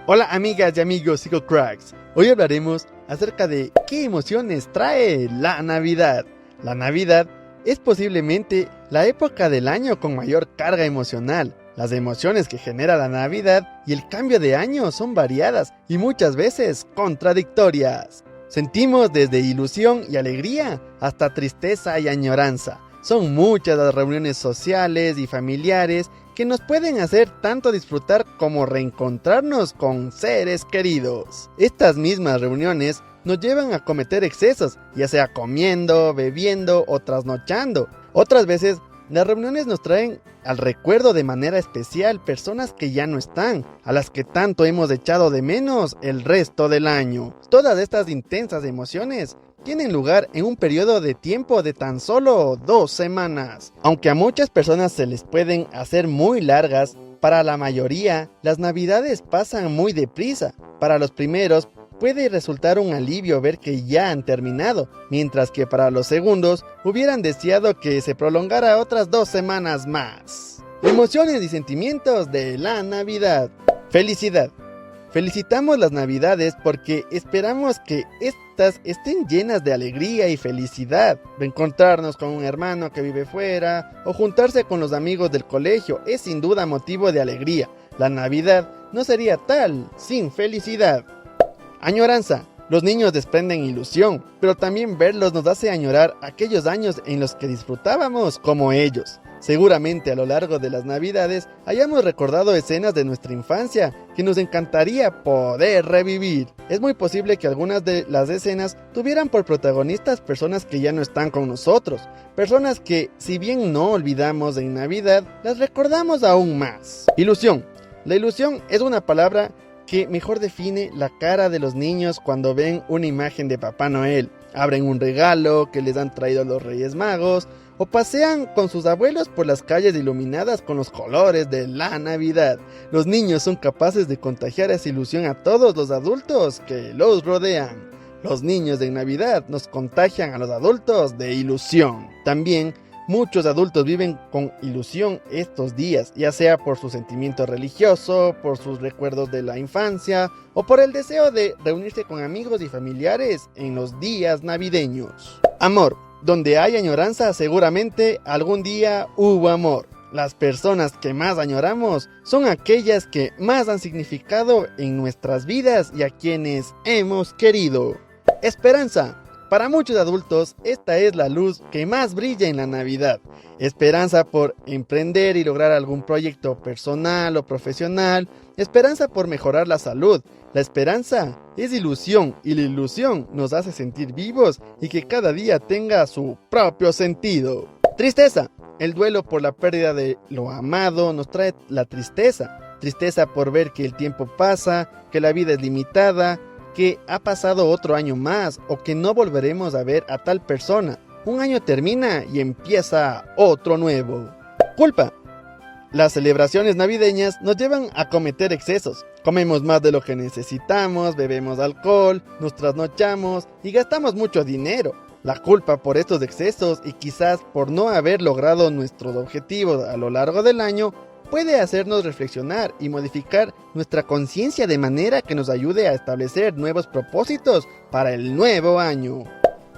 Hola amigas y amigos psicocracks, hoy hablaremos acerca de qué emociones trae la Navidad. La Navidad es posiblemente la época del año con mayor carga emocional. Las emociones que genera la Navidad y el cambio de año son variadas y muchas veces contradictorias. Sentimos desde ilusión y alegría hasta tristeza y añoranza. Son muchas las reuniones sociales y familiares que nos pueden hacer tanto disfrutar como reencontrarnos con seres queridos. Estas mismas reuniones nos llevan a cometer excesos, ya sea comiendo, bebiendo o trasnochando. Otras veces, las reuniones nos traen al recuerdo de manera especial personas que ya no están, a las que tanto hemos echado de menos el resto del año. Todas estas intensas emociones tienen lugar en un periodo de tiempo de tan solo 2 semanas. Aunque a muchas personas se les pueden hacer muy largas, para la mayoría las navidades pasan muy deprisa. Para los primeros puede resultar un alivio ver que ya han terminado, mientras que para los segundos hubieran deseado que se prolongara otras 2 semanas más. Emociones y sentimientos de la Navidad. Felicidad. Felicitamos las Navidades porque esperamos que estas estén llenas de alegría y felicidad. Reencontrarnos con un hermano que vive fuera o juntarse con los amigos del colegio es sin duda motivo de alegría. La Navidad no sería tal sin felicidad. Añoranza. Los niños desprenden ilusión, pero también verlos nos hace añorar aquellos años en los que disfrutábamos como ellos. Seguramente a lo largo de las Navidades hayamos recordado escenas de nuestra infancia que nos encantaría poder revivir. Es muy posible que algunas de las escenas tuvieran por protagonistas personas que ya no están con nosotros, personas que, si bien no olvidamos en Navidad, las recordamos aún más. Ilusión. La ilusión es una palabra que mejor define la cara de los niños cuando ven una imagen de Papá Noel, abren un regalo que les han traído los Reyes Magos, o pasean con sus abuelos por las calles iluminadas con los colores de la Navidad. Los niños son capaces de contagiar esa ilusión a todos los adultos que los rodean. Los niños de Navidad nos contagian a los adultos de ilusión. También muchos adultos viven con ilusión estos días, ya sea por su sentimiento religioso, por sus recuerdos de la infancia o por el deseo de reunirse con amigos y familiares en los días navideños. Amor. Donde hay añoranza, seguramente algún día hubo amor. Las personas que más añoramos son aquellas que más han significado en nuestras vidas y a quienes hemos querido. Esperanza. Para muchos adultos, esta es la luz que más brilla en la Navidad. Esperanza por emprender y lograr algún proyecto personal o profesional. Esperanza por mejorar la salud. La esperanza es ilusión y la ilusión nos hace sentir vivos y que cada día tenga su propio sentido. Tristeza. El duelo por la pérdida de lo amado nos trae la tristeza. Tristeza por ver que el tiempo pasa, que la vida es limitada, que ha pasado otro año más o que no volveremos a ver a tal persona. Un año termina y empieza otro nuevo. Culpa. Las celebraciones navideñas nos llevan a cometer excesos. Comemos más de lo que necesitamos, bebemos alcohol, nos trasnochamos y gastamos mucho dinero. La culpa por estos excesos y quizás por no haber logrado nuestros objetivos a lo largo del año puede hacernos reflexionar y modificar nuestra conciencia de manera que nos ayude a establecer nuevos propósitos para el nuevo año.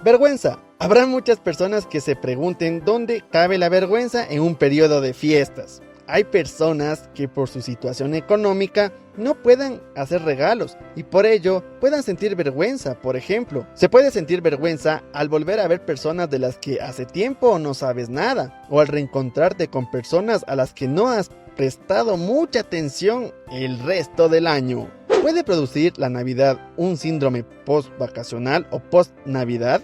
Vergüenza. Habrá muchas personas que se pregunten dónde cabe la vergüenza en un periodo de fiestas. Hay personas que por su situación económica no puedan hacer regalos y por ello puedan sentir vergüenza. Por ejemplo, se puede sentir vergüenza al volver a ver personas de las que hace tiempo no sabes nada, o al reencontrarte con personas a las que no has prestado mucha atención el resto del año. ¿Puede producir la Navidad un síndrome post-vacacional o post-Navidad?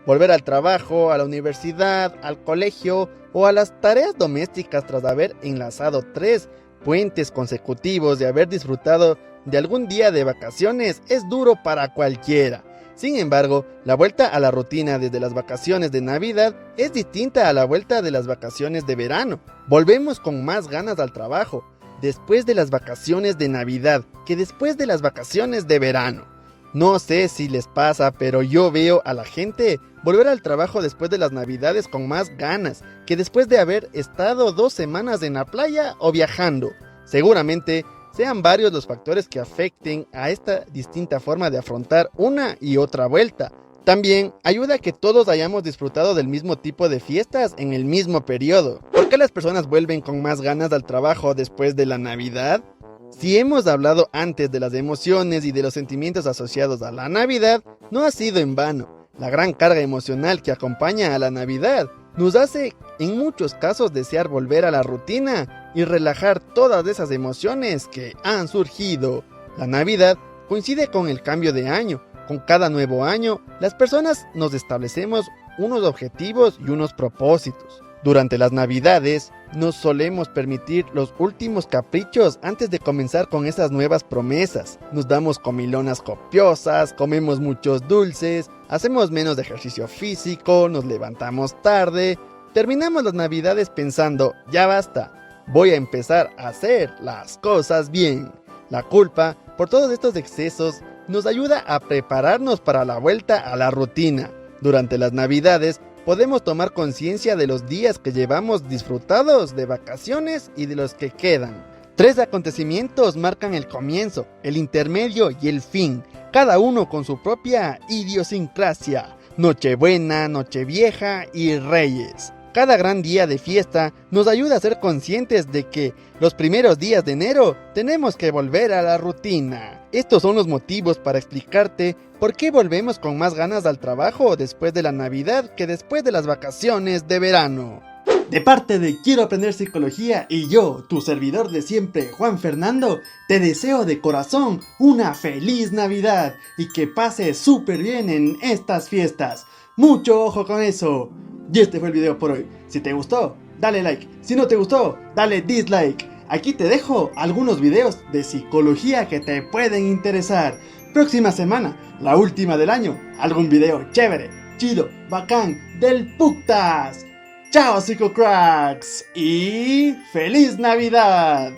Volver al trabajo, a la universidad, al colegio o a las tareas domésticas tras haber enlazado 3 puentes consecutivos y haber disfrutado de algún día de vacaciones es duro para cualquiera. Sin embargo, la vuelta a la rutina desde las vacaciones de Navidad es distinta a la vuelta de las vacaciones de verano. Volvemos con más ganas al trabajo después de las vacaciones de Navidad que después de las vacaciones de verano. No sé si les pasa, pero yo veo a la gente volver al trabajo después de las Navidades con más ganas que después de haber estado 2 semanas en la playa o viajando. Seguramente sean varios los factores que afecten a esta distinta forma de afrontar una y otra vuelta. También ayuda a que todos hayamos disfrutado del mismo tipo de fiestas en el mismo periodo. ¿Por qué las personas vuelven con más ganas al trabajo después de la Navidad? Si hemos hablado antes de las emociones y de los sentimientos asociados a la Navidad, no ha sido en vano. La gran carga emocional que acompaña a la Navidad nos hace en muchos casos desear volver a la rutina y relajar todas esas emociones que han surgido. La Navidad coincide con el cambio de año. Con cada nuevo año, las personas nos establecemos unos objetivos y unos propósitos. Durante las Navidades, nos solemos permitir los últimos caprichos antes de comenzar con esas nuevas promesas. Nos damos comilonas copiosas, comemos muchos dulces, hacemos menos ejercicio físico, nos levantamos tarde. Terminamos las Navidades pensando, ya basta, voy a empezar a hacer las cosas bien. La culpa por todos estos excesos nos ayuda a prepararnos para la vuelta a la rutina. Durante las Navidades podemos tomar conciencia de los días que llevamos disfrutados de vacaciones y de los que quedan. 3 acontecimientos marcan el comienzo, el intermedio y el fin, cada uno con su propia idiosincrasia: Nochebuena, Nochevieja y Reyes. Cada gran día de fiesta nos ayuda a ser conscientes de que los primeros días de enero tenemos que volver a la rutina. Estos son los motivos para explicarte por qué volvemos con más ganas al trabajo después de la Navidad que después de las vacaciones de verano. De parte de Quiero Aprender Psicología y yo, tu servidor de siempre, Juan Fernando, te deseo de corazón una feliz Navidad y que pases súper bien en estas fiestas. ¡Mucho ojo con eso! Y este fue el video por hoy. Si te gustó, dale like. Si no te gustó, dale dislike. Aquí te dejo algunos videos de psicología que te pueden interesar. Próxima semana, la última del año, algún video chévere, chido, bacán, del putas. ¡Chao, psicocracks! Y ¡feliz Navidad!